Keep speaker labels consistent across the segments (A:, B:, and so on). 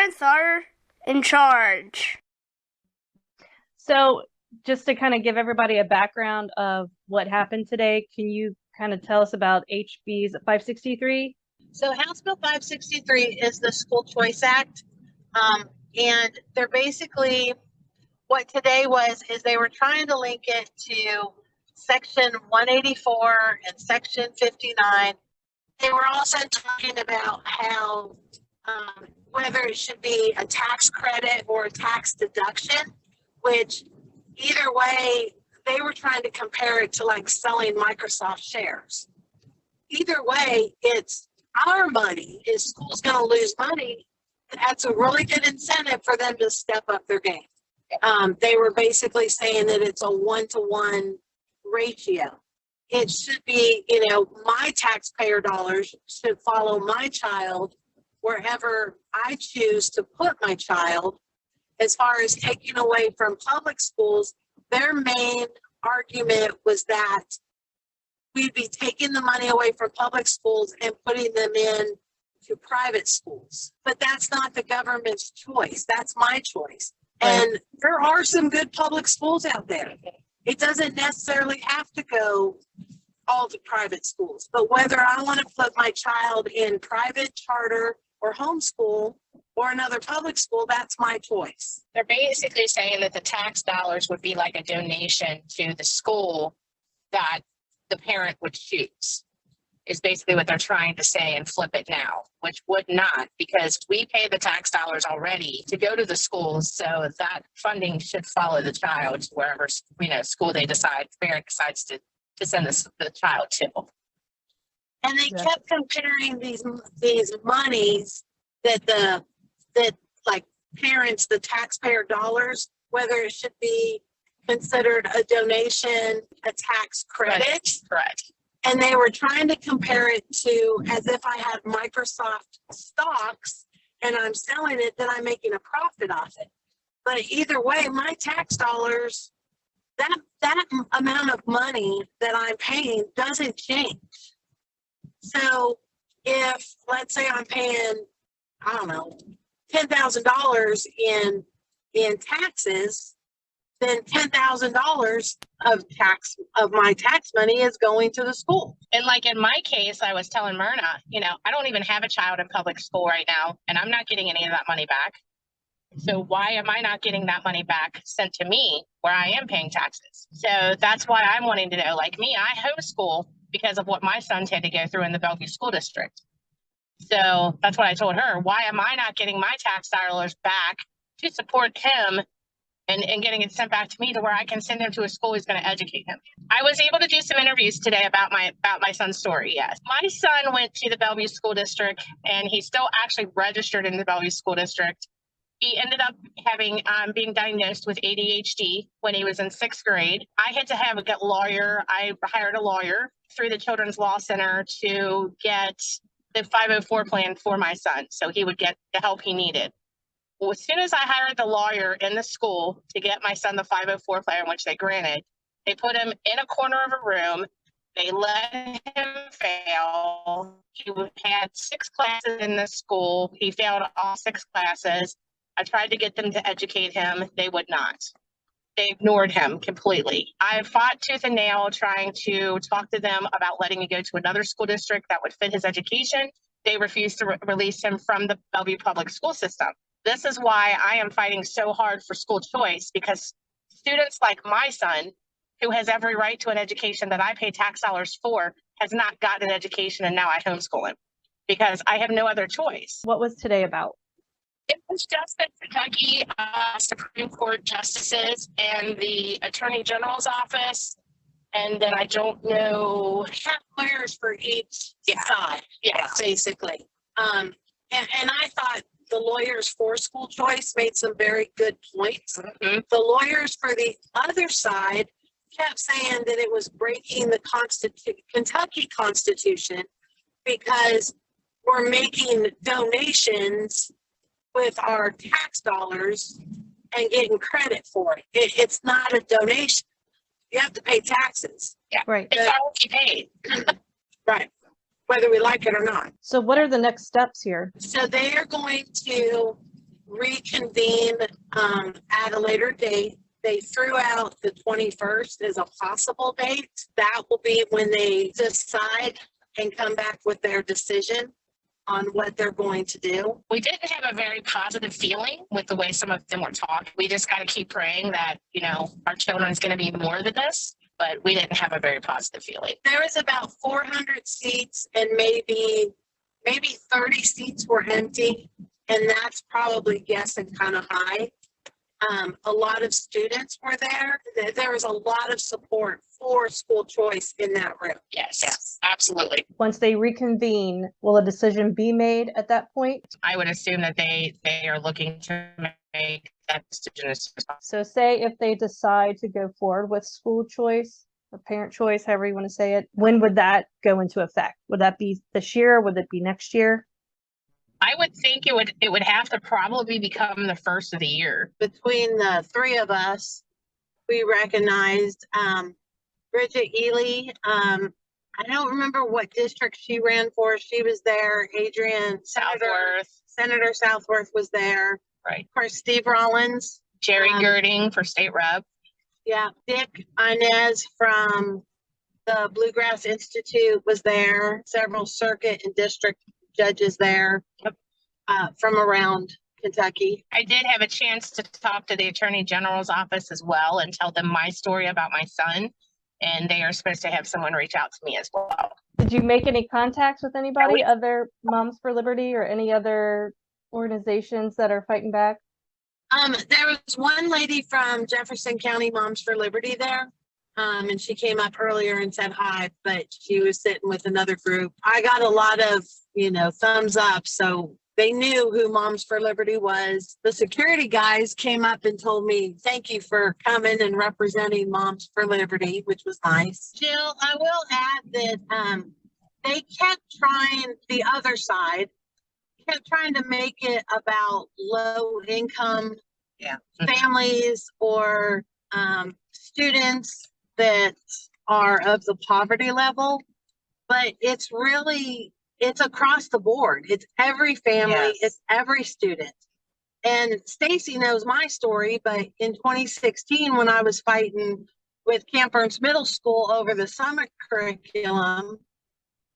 A: parents are in charge.
B: So just to kind of give everybody a background of what happened today, can you kind of tell us about HB's 563?
C: So House Bill 563 is the School Choice Act. And they're basically, what today is they were trying to link it to Section 184 and Section 59. They were also talking about how whether it should be a tax credit or a tax deduction, which either way, they were trying to compare it to like selling Microsoft shares. Either way, it's our money. If school's going to lose money, that's a really good incentive for them to step up their game. They were basically saying that it's a 1-to-1 ratio. It should be, my taxpayer dollars should follow my child wherever I choose to put my child. As far as taking away from public schools, their main argument was that we'd be taking the money away from public schools and putting them in to private schools. But that's not the government's choice. That's my choice. Right. And there are some good public schools out there. It doesn't necessarily have to go all to private schools. But whether I want to put my child in private, charter, or homeschool, or another public school, that's my choice.
D: They're basically saying that the tax dollars would be like a donation to the school that the parent would choose, is basically what they're trying to say and flip it now, which would not, because we pay the tax dollars already to go to the schools, so that funding should follow the child to wherever school they decide, the parent decides to send the child to.
C: And they kept comparing these monies that like parents, the taxpayer dollars, whether it should be considered a donation, a tax credit.
D: Correct.
C: And they were trying to compare it to as if I had Microsoft stocks and I'm selling it, then I'm making a profit off it. But either way, my tax dollars, that amount of money that I'm paying doesn't change. So if, let's say I'm paying, I don't know, $10,000 in taxes, then $10,000 of my tax money is going to the school.
D: And like in my case, I was telling Mirna, I don't even have a child in public school right now, and I'm not getting any of that money back. So why am I not getting that money back sent to me where I am paying taxes? So that's why I'm wanting to know, like me, I homeschool because of what my sons had to go through in the Bellevue School District. So that's what I told her. Why am I not getting my tax dollars back to support him and getting it sent back to me to where I can send him to a school who's going to educate him? I was able to do some interviews today about my son's story, yes. My son went to the Bellevue School District, and he's still actually registered in the Bellevue School District. He ended up being diagnosed with ADHD when he was in 6th grade. I had to have a lawyer. I hired a lawyer through the Children's Law Center to get the 504 plan for my son, so he would get the help he needed. Well, as soon as I hired the lawyer in the school to get my son the 504 plan, which they granted, they put him in a corner of a room. They let him fail. He had 6 classes in the school. He failed all 6 classes. I tried to get them to educate him. They would not. They ignored him completely. I fought tooth and nail trying to talk to them about letting him go to another school district that would fit his education. They refused to release him from the Bellevue public school system. This is why I am fighting so hard for school choice, because students like my son, who has every right to an education that I pay tax dollars for, has not gotten an education, and now I homeschool him because I have no other choice.
B: What was today about?
D: It was just the Kentucky Supreme Court justices and the Attorney General's office. And then I don't know.
C: Lawyers for each side, basically. And I thought the lawyers for school choice made some very good points. Mm-hmm. The lawyers for the other side kept saying that it was breaking the Kentucky Constitution because we're making donations with our tax dollars and getting credit for it. It's not a donation. You have to pay taxes.
D: Yeah, right. It's already paid.
C: Right. Whether we like it or not.
B: So what are the next steps here?
C: So they are going to reconvene at a later date. They threw out the 21st as a possible date. That will be when they decide and come back with their decision on what they're going to do.
D: We didn't have a very positive feeling with the way some of them were talking. We just got to keep praying that, our children's going to be more than this, but we didn't have a very positive feeling.
C: There was about 400 seats and maybe 30 seats were empty, and that's probably guessing kind of high. A lot of students were there. There was a lot of support for school choice in that room.
D: Yes, absolutely.
B: Once they reconvene, will a decision be made at that point?
D: I would assume that they are looking to make that decision as soon as possible.
B: So say if they decide to go forward with school choice or parent choice, however you want to say it, when would that go into effect? Would that be this year? Would it be next year?
D: I would think it would have to probably become the first of the year.
C: Between the three of us, we recognized Bridget Ely. I don't remember what district she ran for. She was there. Senator Southworth was there.
D: Right.
C: Of course, Steve Rollins.
D: Jerry Girding for state rep.
C: Yeah. Dick Inez from the Bluegrass Institute was there. Several circuit and district judges there from around Kentucky.
D: I did have a chance to talk to the Attorney General's office as well and tell them my story about my son, and they are supposed to have someone reach out to me as well.
B: Did you make any contacts with anybody, other Moms for Liberty or any other organizations that are fighting back?
C: There was one lady from Jefferson County Moms for Liberty there. And she came up earlier and said hi, but she was sitting with another group. I got a lot of, thumbs up. So they knew who Moms for Liberty was. The security guys came up and told me, thank you for coming and representing Moms for Liberty, which was nice. Jill, I will add that they kept trying, the other side, kept trying to make it about low income families or students that are of the poverty level, but it's across the board. It's every family, It's every student. And Stacy knows my story, but in 2016, when I was fighting with Camp Burns Middle School over the summer curriculum,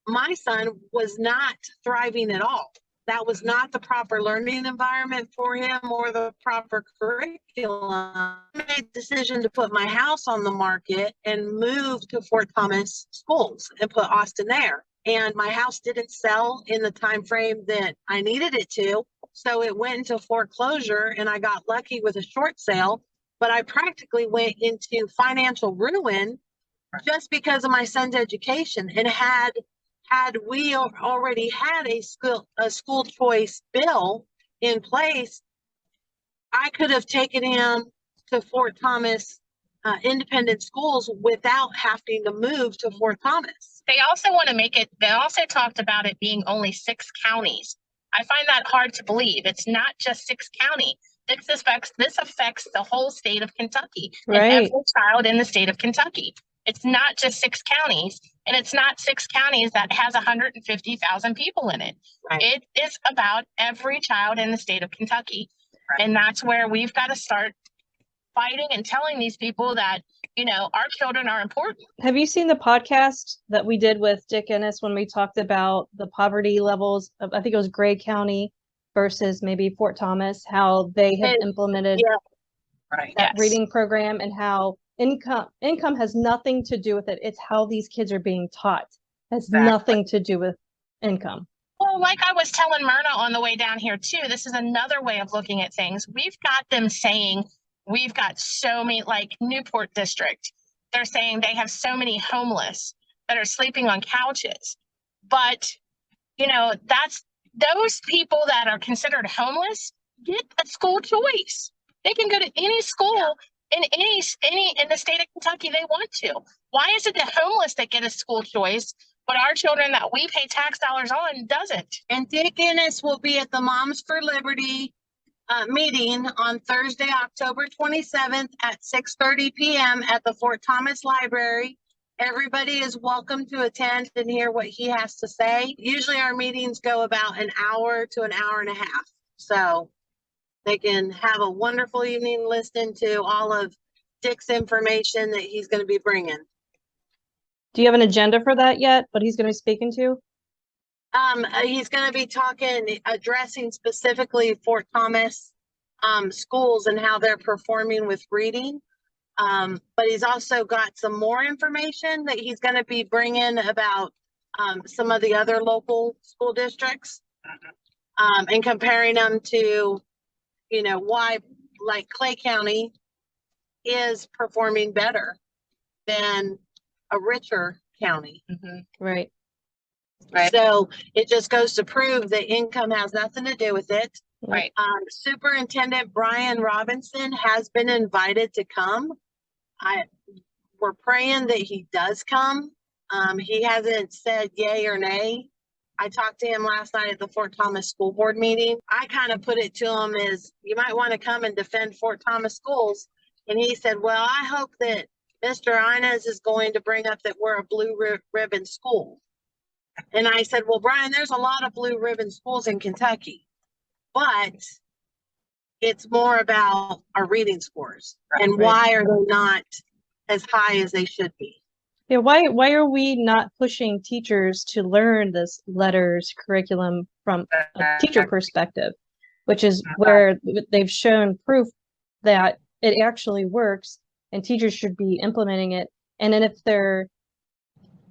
C: my son was not thriving at all. That was not the proper learning environment for him or the proper curriculum. I made the decision to put my house on the market and move to Fort Thomas schools and put Austin there. And my house didn't sell in the time frame that I needed it to. So it went into foreclosure and I got lucky with a short sale, but I practically went into financial ruin just because of my son's education. And had we already had a school choice bill in place, I could have taken him to Fort Thomas independent schools without having to move to Fort Thomas.
D: They also want to they also talked about it being only 6 counties. I find that hard to believe. It's not just 6 counties. This affects the whole state of Kentucky.
B: Right.
D: And every child in the state of Kentucky. It's not just 6 counties, and it's not 6 counties that has 150,000 people in it.
C: Right.
D: It is about every child in the state of Kentucky. Right. And that's where we've got to start fighting and telling these people that, our children are important.
B: Have you seen the podcast that we did with Dick Ennis when we talked about the poverty levels of, I think it was Gray County versus maybe Fort Thomas, how they have implemented that reading program and how income has nothing to do with it. It's how these kids are being taught. It has nothing to do with income.
D: Well, like I was telling Mirna on the way down here too, this is another way of looking at things. We've got them saying we've got so many, like Newport District, they're saying they have so many homeless that are sleeping on couches. But, that's those people that are considered homeless get a school choice. They can go to any school in in the state of Kentucky they want to. Why is it the homeless that get a school choice, but our children that we pay tax dollars on doesn't?
C: And Dick Ennis will be at the Moms for Liberty meeting on Thursday, October 27th at 6:30 p.m. at the Fort Thomas Library. Everybody is welcome to attend and hear what he has to say. Usually our meetings go about an hour to an hour and a half. So They can have a wonderful evening listening to all of Dick's information that he's going to be bringing.
B: Do you have an agenda for that yet? What he's going to be speaking to?
C: He's going to be addressing specifically Fort Thomas schools and how they're performing with reading. But he's also got some more information that he's going to be bringing about some of the other local school districts and comparing them to, you know, why like Clay County is performing better than a richer county.
B: Right.
D: Right.
C: So it just goes to prove that income has nothing to do with it.
D: Right.
C: Superintendent Brian Robinson has been invited to come. We're praying that he does come. He hasn't said yay or nay. I talked to him last night at the Fort Thomas School Board meeting. I kind of put it to him as, you might want to come and defend Fort Thomas schools. And he said, well, I hope that Mr. Inez is going to bring up that we're a blue ribbon school. And I said, well, Brian, there's a lot of blue ribbon schools in Kentucky, but it's more about our reading scores and why are they not as high as they should be.
B: Yeah, why are we not pushing teachers to learn this letters curriculum from a teacher perspective, which is where they've shown proof that it actually works and teachers should be implementing it. And then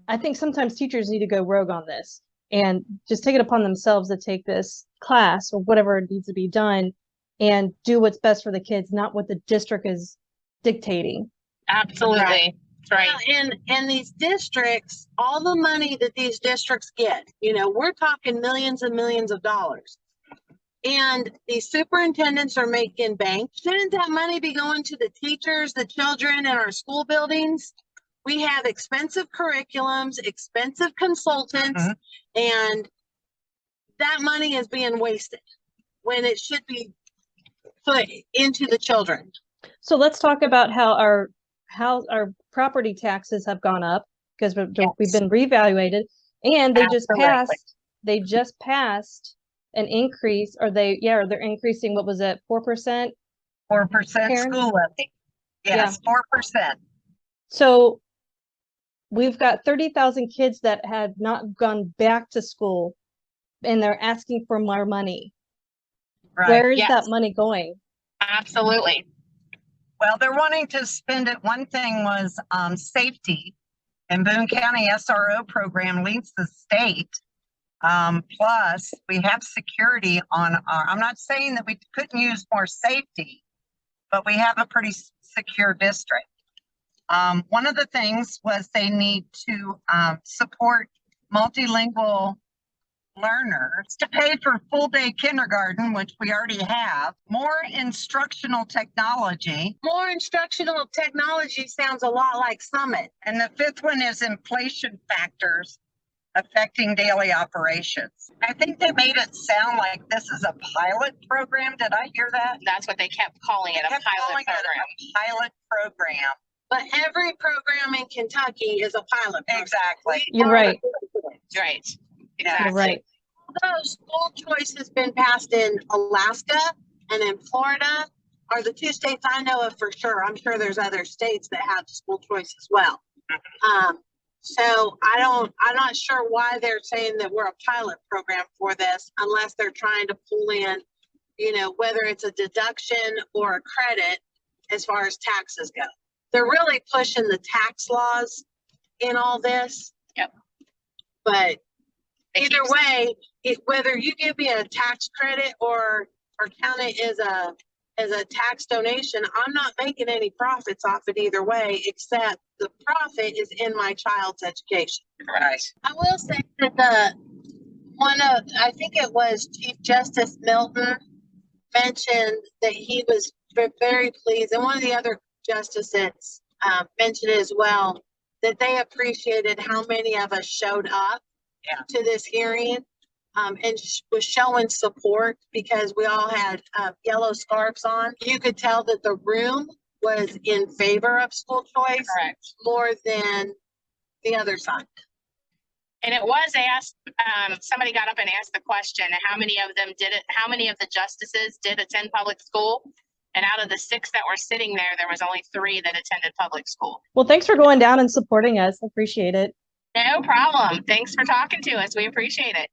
B: I think sometimes teachers need to go rogue on this and just take it upon themselves to take this class or whatever needs to be done and do what's best for the kids, not what the district is dictating.
D: Absolutely.
C: Right.
D: Right.
C: Well, and these districts, all the money that these districts get, you know, we're talking millions and millions of dollars. And these superintendents are making bank. Shouldn't that money be going to the teachers, the children in our school buildings? We have expensive curriculums, expensive consultants, and that money is being wasted when it should be put into the children.
B: So let's talk about how our property taxes have gone up because we've been reevaluated, and they just passed an increase, or they're increasing, what was it, 4%?
E: 4% school levy. Yes, 4%.
B: So we've got 30,000 kids that had not gone back to school, and they're asking for more money.
E: Right.
B: Where is that money going?
D: Absolutely.
E: Well, they're wanting to spend it. One thing was safety, and Boone County SRO program leads the state. Plus, we have security on our. I'm not saying that we couldn't use more safety, but we have a pretty secure district. One of the things was they need to support multilingual learners, to pay for full day kindergarten, which we already have, more instructional technology.
C: More instructional technology sounds a lot like Summit.
E: And the fifth one is inflation factors affecting daily operations. I think they made it sound like this is a pilot program. Did I hear that?
D: That's what they kept calling it, a pilot program.
C: But every program in Kentucky is a pilot program.
E: Exactly.
B: You're right.
D: Right.
B: You're right.
C: Although school choice has been passed in Alaska and in Florida are the two states I know of for sure. I'm sure there's other states that have school choice as well. So I'm not sure why they're saying that we're a pilot program for this, unless they're trying to pull in, you know, whether it's a deduction or a credit as far as taxes go. They're really pushing the tax laws in all this.
D: Yep.
C: But either way, whether you give me a tax credit or count it as a tax donation, I'm not making any profits off it either way, except the profit is in my child's education.
D: Right.
C: I will say that I think it was Chief Justice Milton mentioned that he was very pleased, and one of the other justices mentioned it as well, that they appreciated how many of us showed up to this hearing and was showing support because we all had yellow scarves on. You could tell that the room was in favor of school choice.
D: Correct.
C: More than the other side.
D: And it was asked, somebody got up and asked the question, how many of them did it? How many of the justices did attend public school? And out of the 6 that were sitting there, there was only 3 that attended public school.
B: Well, thanks for going down and supporting us. Appreciate it.
D: No problem. Thanks for talking to us. We appreciate it.